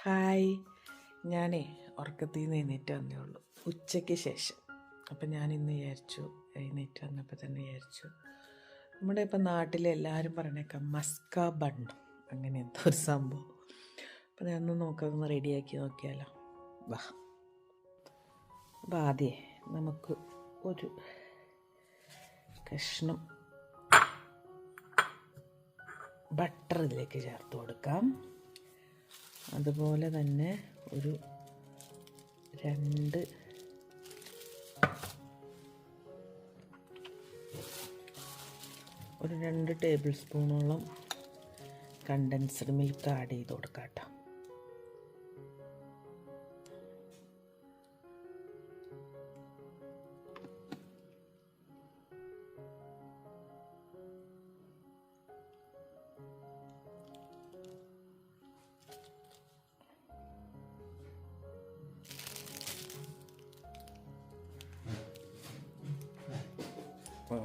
Hi, ഞാനേ ഉറക്കത്തിൽ നിന്ന് എഴുന്നേറ്റ് വന്നേ ഉള്ളൂ, ഉച്ചയ്ക്ക് ശേഷം. അപ്പം ഞാനിന്ന് വിചാരിച്ചു, എഴുന്നേറ്റ് വന്നപ്പോൾ തന്നെ വിചാരിച്ചു, നമ്മുടെ ഇപ്പം നാട്ടിൽ എല്ലാവരും പറയണേക്കാം മസ്ക ബണ്ണ്, അങ്ങനെ എന്തോ ഒരു സംഭവം. അപ്പം ഞാനൊന്ന് നോക്കാതൊന്ന് റെഡിയാക്കി നോക്കിയാലോ. വാ. അപ്പം ആദ്യമേ നമുക്ക് ഒരു കഷ്ണം ബട്ടർ ഇതിലേക്ക് ചേർത്ത് കൊടുക്കാം. അതുപോലെ തന്നെ ഒരു രണ്ട് ടേബിൾ സ്പൂണോളം കണ്ടൻസ്ഡ് മിൽക്ക് ആഡ് ചെയ്ത് കൊടുക്കാം കേട്ടോ.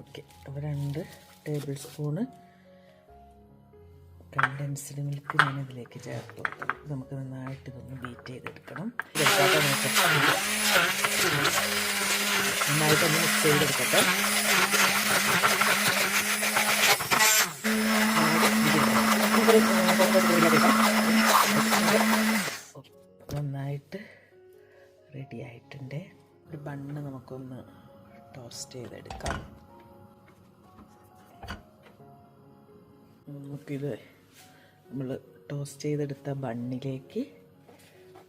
ഓക്കെ, അപ്പോൾ 2 ടേബിൾ സ്പൂണ് കണ്ടൻസ്ഡ് മിൽക്ക് ഞാനിതിലേക്ക് ചേർത്ത് കൊടുക്കും. നമുക്ക് നന്നായിട്ട് ഇതൊന്ന് ബീറ്റ് ചെയ്തെടുക്കണം. നന്നായിട്ടൊന്ന് മിക്സ് ചെയ്തെടുക്കട്ടെ. നന്നായിട്ട് റെഡി ആയിട്ടുണ്ട്. ഒരു ബണ്ണ് നമുക്കൊന്ന് ടോസ്റ്റ് ചെയ്തെടുക്കാം. നമുക്കിത് നമ്മൾ ടോസ്റ്റ് ചെയ്തെടുത്ത ബണ്ണിലേക്ക്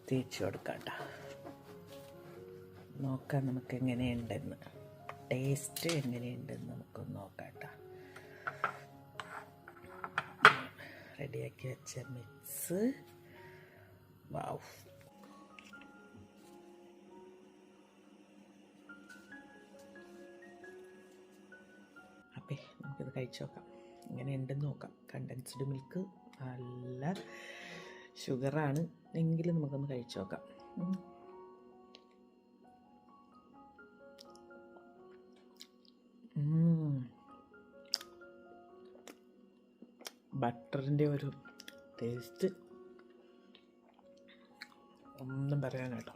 തേച്ച് കൊടുക്കാം കേട്ടോ. നോക്കാം നമുക്ക് എങ്ങനെയുണ്ടെന്ന്, ടേസ്റ്റ് എങ്ങനെയുണ്ടെന്ന് നമുക്കൊന്ന് നോക്കാം കേട്ടോ. റെഡിയാക്കി വെച്ച മിക്സ്, വാവ്. അപ്പം നമുക്കിത് കഴിച്ച് നോക്കാം, ഇങ്ങനെ ഉണ്ടെന്ന് നോക്കാം. കണ്ടൻസ്ഡ് മിൽക്ക് നല്ല ഷുഗറാണ് എങ്കിലും നമുക്കൊന്ന് കഴിച്ച് നോക്കാം. ബട്ടറിൻ്റെ ഒരു ടേസ്റ്റ് ഒന്നും പറയാനാട്ടോ.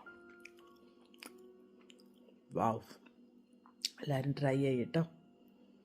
വാവ്, എല്ലാവരും ട്രൈ ചെയ്യട്ടോ.